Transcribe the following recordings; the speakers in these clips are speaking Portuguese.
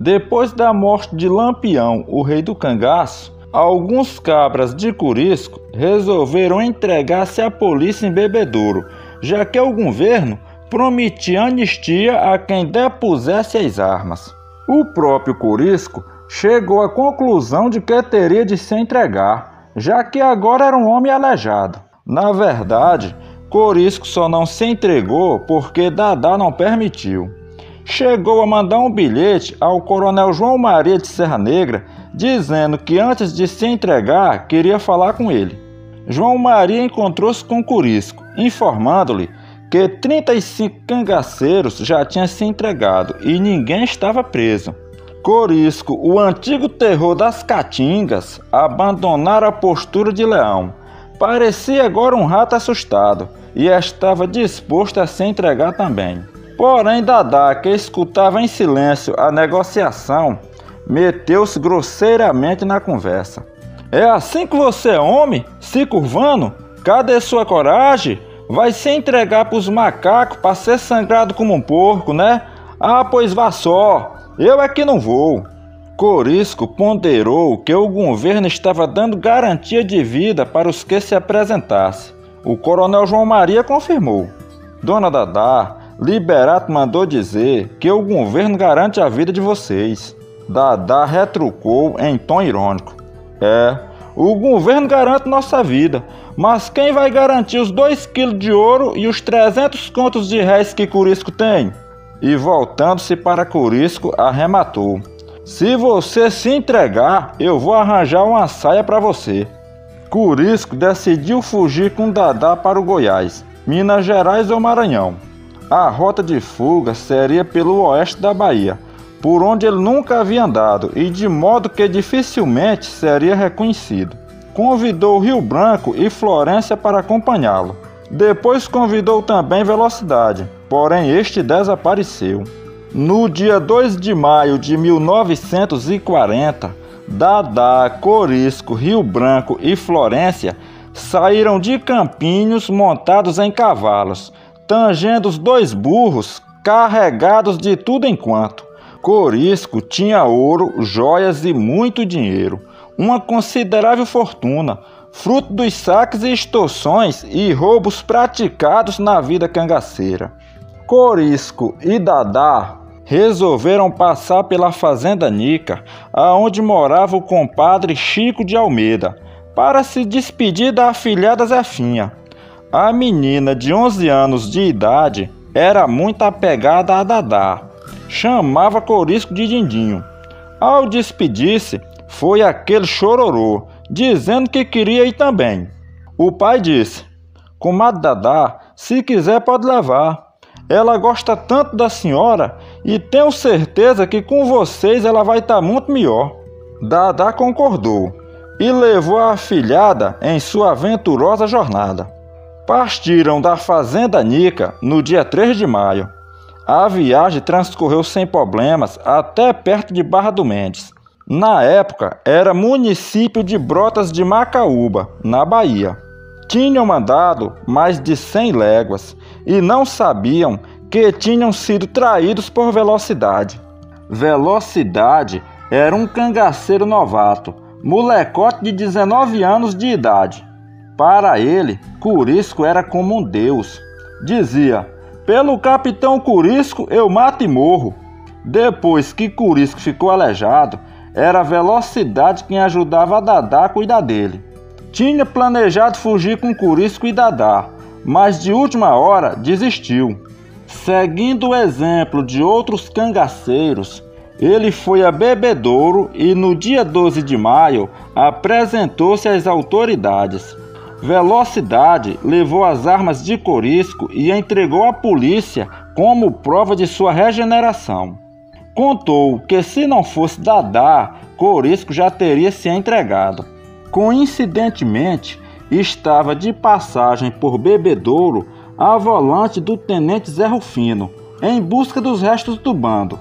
Depois da morte de Lampião, o rei do cangaço, alguns cabras de Corisco resolveram entregar-se à polícia em Bebedouro, já que o governo prometia anistia a quem depusesse as armas. O próprio Corisco chegou à conclusão de que teria de se entregar, já que agora era um homem aleijado. Na verdade, Corisco só não se entregou porque Dadá não permitiu. Chegou a mandar um bilhete ao coronel João Maria de Serra Negra, dizendo que antes de se entregar, queria falar com ele. João Maria encontrou-se com Corisco, informando-lhe que 35 cangaceiros já tinham se entregado e ninguém estava preso. Corisco, o antigo terror das caatingas, abandonara a postura de leão. Parecia agora um rato assustado e estava disposto a se entregar também. Porém, Dadá, que escutava em silêncio a negociação, meteu-se grosseiramente na conversa. É assim que você é homem, se curvando? Cadê sua coragem? Vai se entregar para os macacos para ser sangrado como um porco, né? Ah, pois vá só, eu é que não vou. Corisco ponderou que o governo estava dando garantia de vida para os que se apresentassem. O coronel João Maria confirmou. Dona Dadá, Liberato mandou dizer que o governo garante a vida de vocês. Dadá retrucou em tom irônico. O governo garante nossa vida, mas quem vai garantir os 2 quilos de ouro e os 300 contos de réis que Corisco tem? E voltando-se para Corisco, arrematou. Se você se entregar, eu vou arranjar uma saia para você. Corisco decidiu fugir com Dadá para o Goiás, Minas Gerais ou Maranhão. A rota de fuga seria pelo oeste da Bahia, por onde ele nunca havia andado e de modo que dificilmente seria reconhecido. Convidou Rio Branco e Florência para acompanhá-lo. Depois convidou também Velocidade, porém este desapareceu. No dia 2 de maio de 1940, Dadá, Corisco, Rio Branco e Florência saíram de Campinhos montados em cavalos, tangendo os 2 burros carregados de tudo enquanto. Corisco tinha ouro, joias e muito dinheiro, uma considerável fortuna, fruto dos saques e extorsões e roubos praticados na vida cangaceira. Corisco e Dadá resolveram passar pela fazenda Nica, aonde morava o compadre Chico de Almeida, para se despedir da afilhada Zefinha. A menina de 11 anos de idade era muito apegada a Dadá. Chamava Corisco de Dindinho. Ao despedir-se, foi aquele chororô, dizendo que queria ir também. O pai disse: comadre Dadá, se quiser pode levar. Ela gosta tanto da senhora e tenho certeza que com vocês ela vai estar muito melhor. Dadá concordou e levou a afilhada em sua aventurosa jornada. Partiram da fazenda Nica no dia 3 de maio. A viagem transcorreu sem problemas até perto de Barra do Mendes. Na época, era município de Brotas de Macaúba, na Bahia. Tinham andado mais de 100 léguas e não sabiam que tinham sido traídos por Velocidade. Velocidade era um cangaceiro novato, molecote de 19 anos de idade. Para ele, Corisco era como um deus. Dizia: pelo capitão Corisco eu mato e morro. Depois que Corisco ficou aleijado, era Velocidade quem ajudava a Dadá a cuidar dele. Tinha planejado fugir com Corisco e Dadá, mas de última hora desistiu. Seguindo o exemplo de outros cangaceiros, ele foi a Bebedouro e no dia 12 de maio apresentou-se às autoridades. Velocidade levou as armas de Corisco e entregou à polícia como prova de sua regeneração. Contou que se não fosse Dadá, Corisco já teria se entregado. Coincidentemente, estava de passagem por Bebedouro a volante do tenente Zé Rufino, em busca dos restos do bando.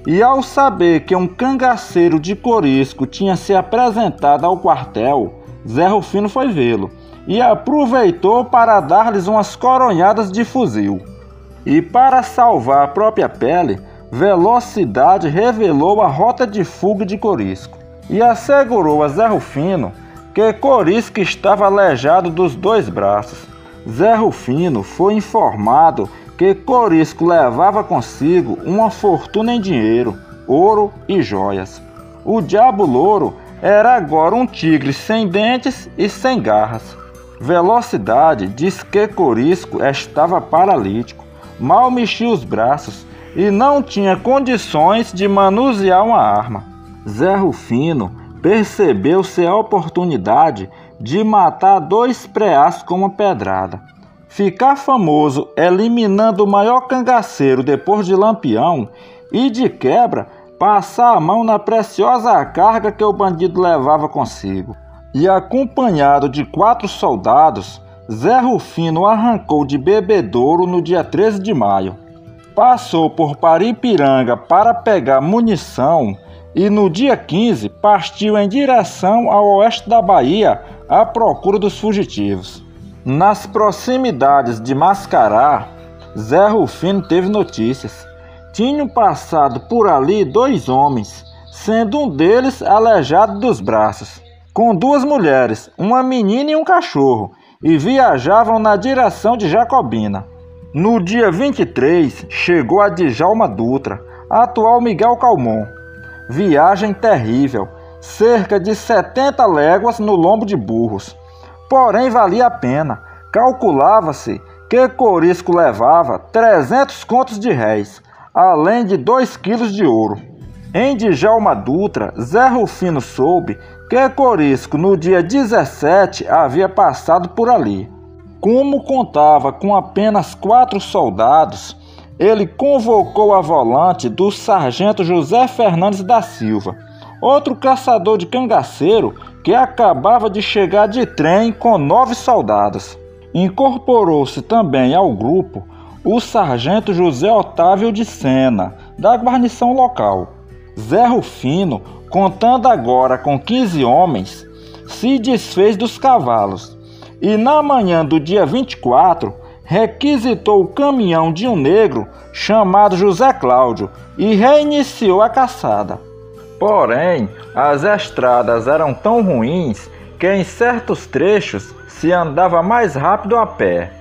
E ao saber que um cangaceiro de Corisco tinha se apresentado ao quartel, Zé Rufino foi vê-lo e aproveitou para dar-lhes umas coronhadas de fuzil. E para salvar a própria pele, Velocidade revelou a rota de fuga de Corisco e assegurou a Zé Rufino que Corisco estava aleijado dos 2 braços. Zé Rufino foi informado que Corisco levava consigo uma fortuna em dinheiro, ouro e joias. O Diabo Louro era agora um tigre sem dentes e sem garras. Velocidade diz que Corisco estava paralítico, mal mexia os braços e não tinha condições de manusear uma arma. Zé Rufino percebeu-se a oportunidade de matar 2 preaços com uma pedrada. Ficar famoso eliminando o maior cangaceiro depois de Lampião e, de quebra, passar a mão na preciosa carga que o bandido levava consigo. E acompanhado de 4 soldados, Zé Rufino arrancou de Bebedouro no dia 13 de maio. Passou por Paripiranga para pegar munição e no dia 15 partiu em direção ao oeste da Bahia à procura dos fugitivos. Nas proximidades de Mascará, Zé Rufino teve notícias. Tinham passado por ali 2 homens, sendo um deles aleijado dos braços, com 2 mulheres, uma menina e um cachorro, e viajavam na direção de Jacobina. No dia 23, chegou a Djalma Dutra, atual Miguel Calmon. Viagem terrível, cerca de 70 léguas no lombo de burros. Porém, valia a pena. Calculava-se que Corisco levava 300 contos de réis, além de 2 quilos de ouro. Em Djalma Dutra, Zé Rufino soube que Corisco, no dia 17, havia passado por ali. Como contava com apenas 4 soldados, ele convocou a volante do sargento José Fernandes da Silva, outro caçador de cangaceiro que acabava de chegar de trem com 9 soldados. Incorporou-se também ao grupo o sargento José Otávio de Sena, da guarnição local. Zé Rufino, contando agora com 15 homens, se desfez dos cavalos e na manhã do dia 24 requisitou o caminhão de um negro chamado José Cláudio e reiniciou a caçada. Porém, as estradas eram tão ruins que em certos trechos se andava mais rápido a pé.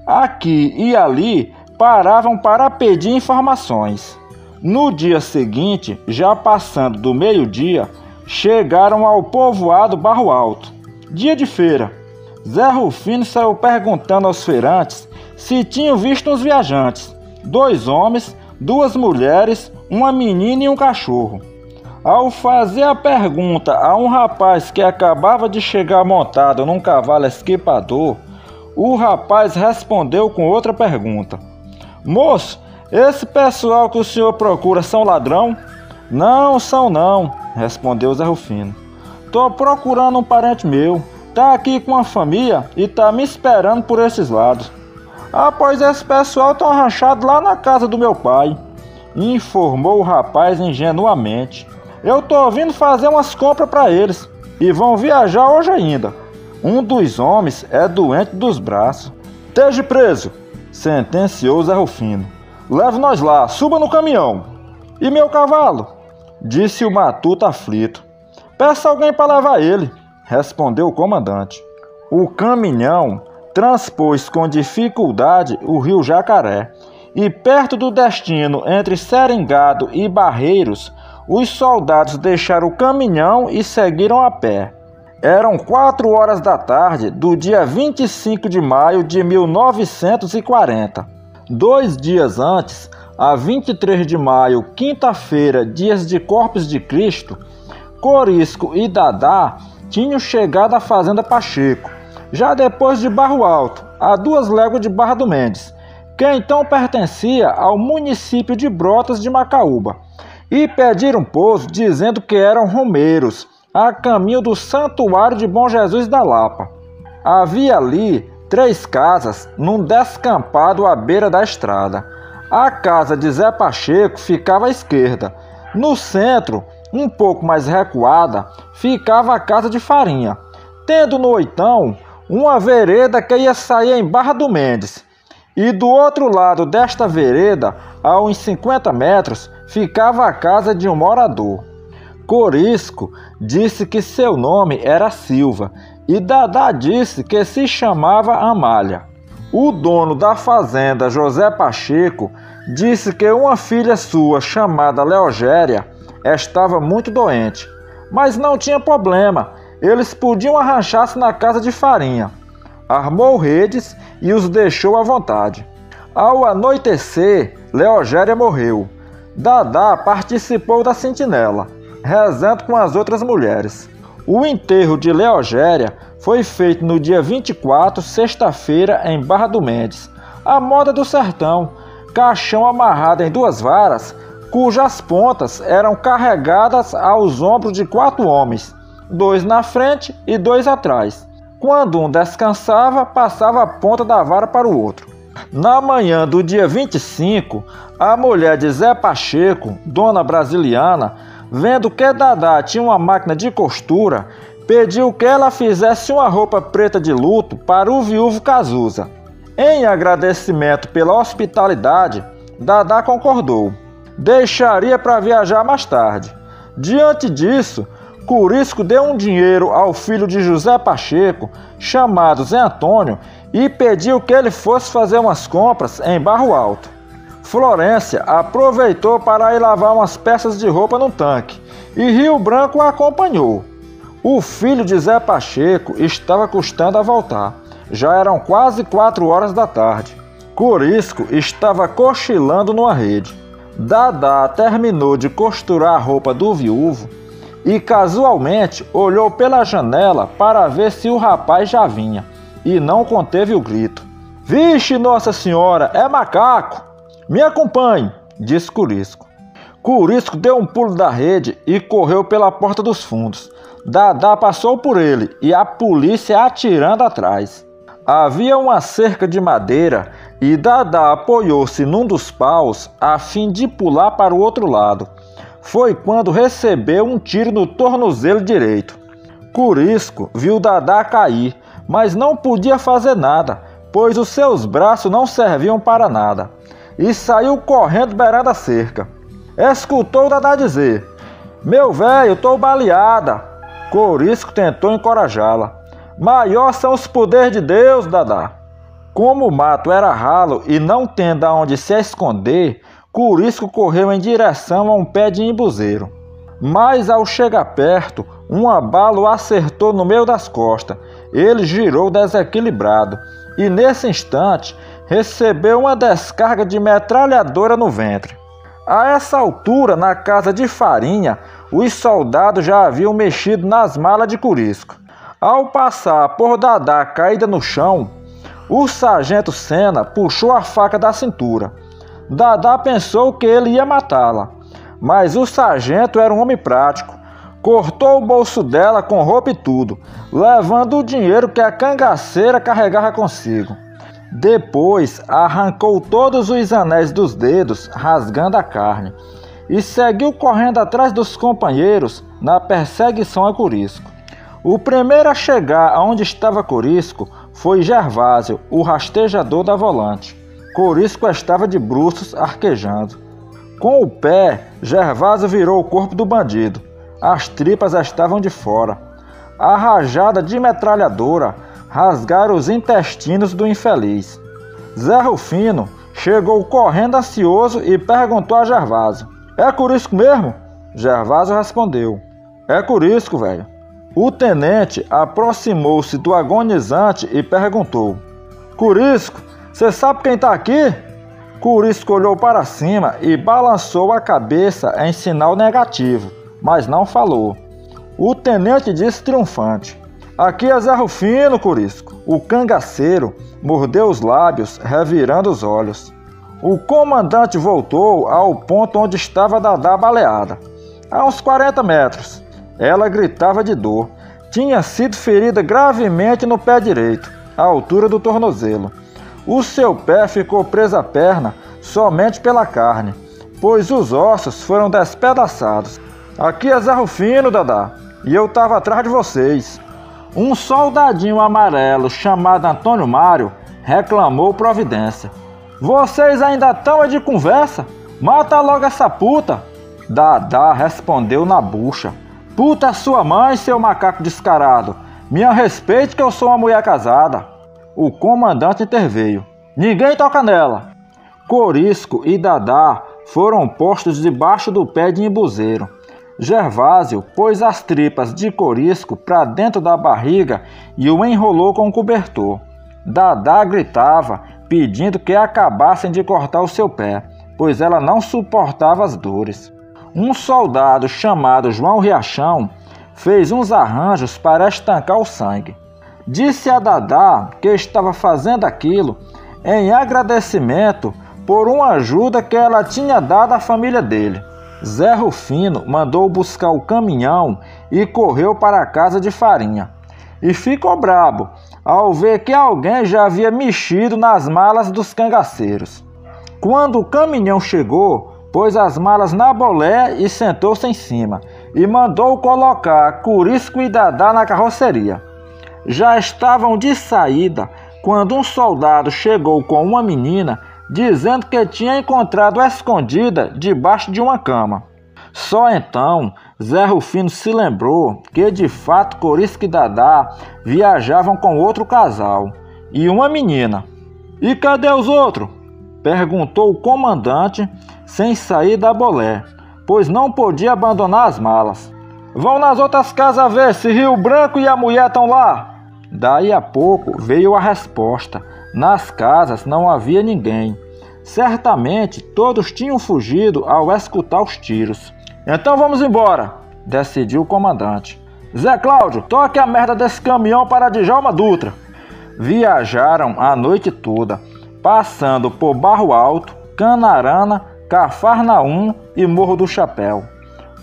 Aqui e ali paravam para pedir informações. No dia seguinte, já passando do meio-dia, chegaram ao povoado Barro Alto. Dia de feira. Zé Rufino saiu perguntando aos feirantes se tinham visto uns viajantes, 2 homens, 2 mulheres, uma menina e um cachorro. Ao fazer a pergunta a um rapaz que acabava de chegar montado num cavalo esquipador, o rapaz respondeu com outra pergunta. Moço, esse pessoal que o senhor procura são ladrão? Não, são não, respondeu Zé Rufino. Tô procurando um parente meu, tá aqui com a família e tá me esperando por esses lados. Ah, pois esse pessoal tá arranchado lá na casa do meu pai, informou o rapaz ingenuamente. Eu tô vindo fazer umas compras para eles e vão viajar hoje ainda. Um dos homens é doente dos braços. Esteja preso, sentenciou Zé Rufino. Leve nós lá, suba no caminhão. E meu cavalo? Disse o matuto aflito. Peça alguém para levar ele, respondeu o comandante. O caminhão transpôs com dificuldade o rio Jacaré e perto do destino entre Seringado e Barreiros, os soldados deixaram o caminhão e seguiram a pé. Eram 4 horas da tarde do dia 25 de maio de 1940. 2 dias antes, a 23 de maio, quinta-feira, dias de Corpus de Cristo, Corisco e Dadá tinham chegado à fazenda Pacheco, já depois de Barro Alto, a 2 léguas de Barra do Mendes, que então pertencia ao município de Brotas de Macaúba, e pediram pouso dizendo que eram romeiros, a caminho do Santuário de Bom Jesus da Lapa. Havia ali 3 casas num descampado à beira da estrada. A casa de Zé Pacheco ficava à esquerda. No centro, um pouco mais recuada, ficava a casa de Farinha, tendo no oitão uma vereda que ia sair em Barra do Mendes. E do outro lado desta vereda A uns 50 metros ficava a casa de um morador. Corisco disse que seu nome era Silva e Dadá disse que se chamava Amália. O dono da fazenda, José Pacheco, disse que uma filha sua, chamada Leogéria, estava muito doente, mas não tinha problema, eles podiam arranjar-se na casa de farinha. Armou redes e os deixou à vontade. Ao anoitecer, Leogéria morreu. Dadá participou da sentinela, rezando com as outras mulheres. O enterro de Leogéria foi feito no dia 24, sexta-feira, em Barra do Mendes, à moda do sertão, caixão amarrado em 2 varas, cujas pontas eram carregadas aos ombros de 4 homens, 2 na frente e 2 atrás. Quando um descansava, passava a ponta da vara para o outro. Na manhã do dia 25, a mulher de Zé Pacheco, dona Brasiliana, vendo que Dadá tinha uma máquina de costura, pediu que ela fizesse uma roupa preta de luto para o viúvo Cazuza. Em agradecimento pela hospitalidade, Dadá concordou. Deixaria para viajar mais tarde. Diante disso, Corisco deu um dinheiro ao filho de José Pacheco, chamado Zé Antônio, e pediu que ele fosse fazer umas compras em Barro Alto. Florência aproveitou para ir lavar umas peças de roupa no tanque, e Rio Branco a acompanhou. O filho de Zé Pacheco estava custando a voltar. Já eram quase 4 horas da tarde. Corisco estava cochilando numa rede. Dadá terminou de costurar a roupa do viúvo e casualmente olhou pela janela para ver se o rapaz já vinha, e não conteve o grito. Vixe, Nossa Senhora, é macaco! Me acompanhe, disse Corisco. Corisco deu um pulo da rede e correu pela porta dos fundos. Dadá passou por ele e a polícia atirando atrás. Havia uma cerca de madeira e Dadá apoiou-se num dos paus a fim de pular para o outro lado. Foi quando recebeu um tiro no tornozelo direito. Corisco viu Dadá cair, mas não podia fazer nada, pois os seus braços não serviam para nada, e saiu correndo beirando a cerca. Escutou Dadá dizer: Meu velho, tô baleada. Corisco tentou encorajá-la. Maior são os poderes de Deus, Dadá. Como o mato era ralo e não tendo aonde se esconder, Corisco correu em direção a um pé de imbuzeiro. Mas ao chegar perto, uma bala o acertou no meio das costas. Ele girou desequilibrado e nesse instante recebeu uma descarga de metralhadora no ventre. A essa altura, na casa de farinha, os soldados já haviam mexido nas malas de Corisco. Ao passar por Dadá caída no chão, o sargento Senna puxou a faca da cintura. Dadá pensou que ele ia matá-la, mas o sargento era um homem prático. Cortou o bolso dela com roupa e tudo, levando o dinheiro que a cangaceira carregava consigo. Depois arrancou todos os anéis dos dedos, rasgando a carne, e seguiu correndo atrás dos companheiros na perseguição a Corisco. O primeiro a chegar aonde estava Corisco foi Gervásio, o rastejador da volante. Corisco estava de bruços, arquejando. Com o pé, Gervásio virou o corpo do bandido. As tripas estavam de fora. A rajada de metralhadora rasgaram os intestinos do infeliz. Zé Rufino chegou correndo ansioso e perguntou a Gervásio: É Corisco mesmo? Gervásio respondeu: É Corisco, velho. O tenente aproximou-se do agonizante e perguntou: Corisco, você sabe quem está aqui? Corisco olhou para cima e balançou a cabeça em sinal negativo, mas não falou. O tenente disse triunfante: Aqui é Zé Rufino, Corisco. O cangaceiro mordeu os lábios, revirando os olhos. O comandante voltou ao ponto onde estava Dadá baleada, a uns 40 metros. Ela gritava de dor. Tinha sido ferida gravemente no pé direito, à altura do tornozelo. O seu pé ficou preso à perna somente pela carne, pois os ossos foram despedaçados. Aqui é Zé Rufino, Dadá, e eu estava atrás de vocês. Um soldadinho amarelo chamado Antônio Mário reclamou providência. Vocês ainda estão de conversa? Mata logo essa puta! Dadá respondeu na bucha. Puta sua mãe, seu macaco descarado. Me respeite que eu sou uma mulher casada. O comandante interveio. Ninguém toca nela. Corisco e Dadá foram postos debaixo do pé de embuzeiro. Gervásio pôs as tripas de Corisco para dentro da barriga e o enrolou com um cobertor. Dadá gritava, pedindo que acabassem de cortar o seu pé, pois ela não suportava as dores. Um soldado chamado João Riachão fez uns arranjos para estancar o sangue. Disse a Dadá que estava fazendo aquilo em agradecimento por uma ajuda que ela tinha dado à família dele. Zé Rufino mandou buscar o caminhão e correu para a casa de farinha. E ficou brabo ao ver que alguém já havia mexido nas malas dos cangaceiros. Quando o caminhão chegou, pôs as malas na bolé e sentou-se em cima, e mandou colocar Corisco e Dadá na carroceria. Já estavam de saída quando um soldado chegou com uma menina, dizendo que tinha encontrado escondida debaixo de uma cama. Só então Zé Rufino se lembrou que de fato Corisco e Dadá viajavam com outro casal e uma menina. E cadê os outros? Perguntou o comandante sem sair da bolé, pois não podia abandonar as malas. Vão nas outras casas ver se Rio Branco e a mulher estão lá. Daí a pouco veio a resposta. Nas casas não havia ninguém. Certamente todos tinham fugido ao escutar os tiros. Então vamos embora, decidiu o comandante. Zé Cláudio, toque a merda desse caminhão para Djalma Dutra. Viajaram a noite toda, passando por Barro Alto, Canarana, Cafarnaum e Morro do Chapéu.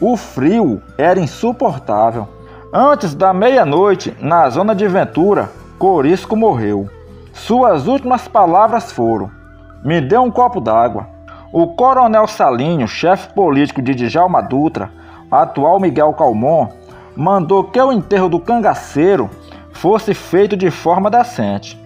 O frio era insuportável. Antes da meia-noite, na zona de Ventura, Corisco morreu. Suas últimas palavras foram: me dê um copo d'água. O coronel Salinho, chefe político de Djalma Dutra, atual Miguel Calmon, mandou que o enterro do cangaceiro fosse feito de forma decente.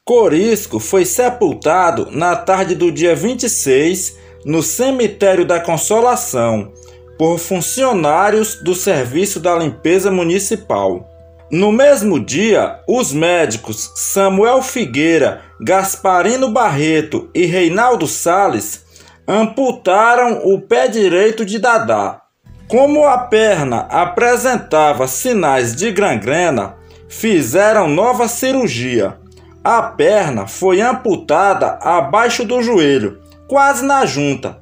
Corisco foi sepultado na tarde do dia 26 no cemitério da Consolação por funcionários do Serviço da Limpeza Municipal. No mesmo dia, os médicos Samuel Figueira, Gasparino Barreto e Reinaldo Salles amputaram o pé direito de Dadá. Como a perna apresentava sinais de gangrena, fizeram nova cirurgia. A perna foi amputada abaixo do joelho, quase na junta.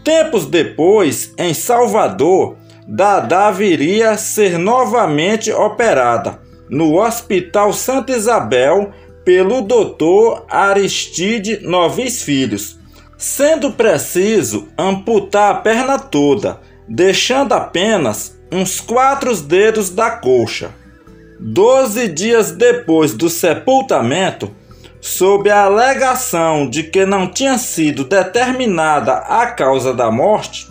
Tempos depois, em Salvador, Dadá viria a ser novamente operada no Hospital Santa Isabel pelo Dr. Aristide Novis Filhos, sendo preciso amputar a perna toda, deixando apenas uns 4 dedos da coxa. 12 dias depois do sepultamento, sob a alegação de que não tinha sido determinada a causa da morte,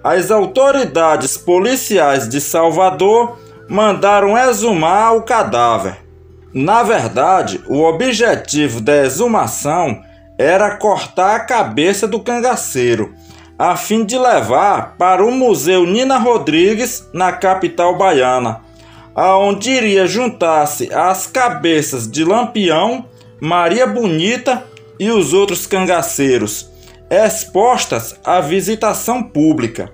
as autoridades policiais de Salvador mandaram exumar o cadáver. Na verdade, o objetivo da exumação era cortar a cabeça do cangaceiro, a fim de levar para o Museu Nina Rodrigues, na capital baiana, aonde iria juntar-se as cabeças de Lampião, Maria Bonita e os outros cangaceiros, expostas à visitação pública.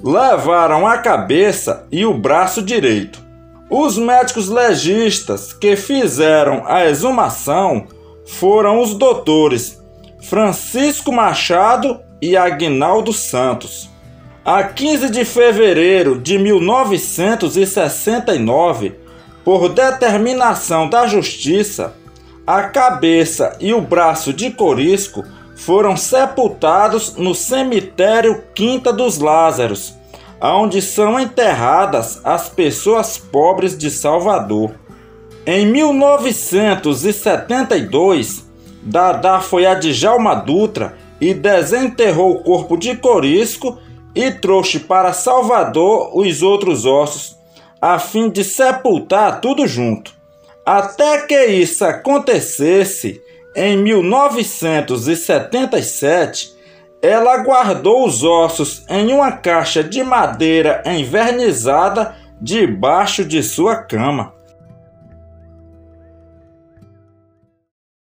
Levaram a cabeça e o braço direito. Os médicos legistas que fizeram a exumação foram os doutores Francisco Machado e Aguinaldo Santos. A 15 de fevereiro de 1969, por determinação da Justiça, a cabeça e o braço de Corisco foram sepultados no cemitério Quinta dos Lázaros, onde são enterradas as pessoas pobres de Salvador. Em 1972, Dadá foi a Djalma Dutra e desenterrou o corpo de Corisco e trouxe para Salvador os outros ossos, a fim de sepultar tudo junto. Até que isso acontecesse, Em 1977, ela guardou os ossos em uma caixa de madeira envernizada debaixo de sua cama.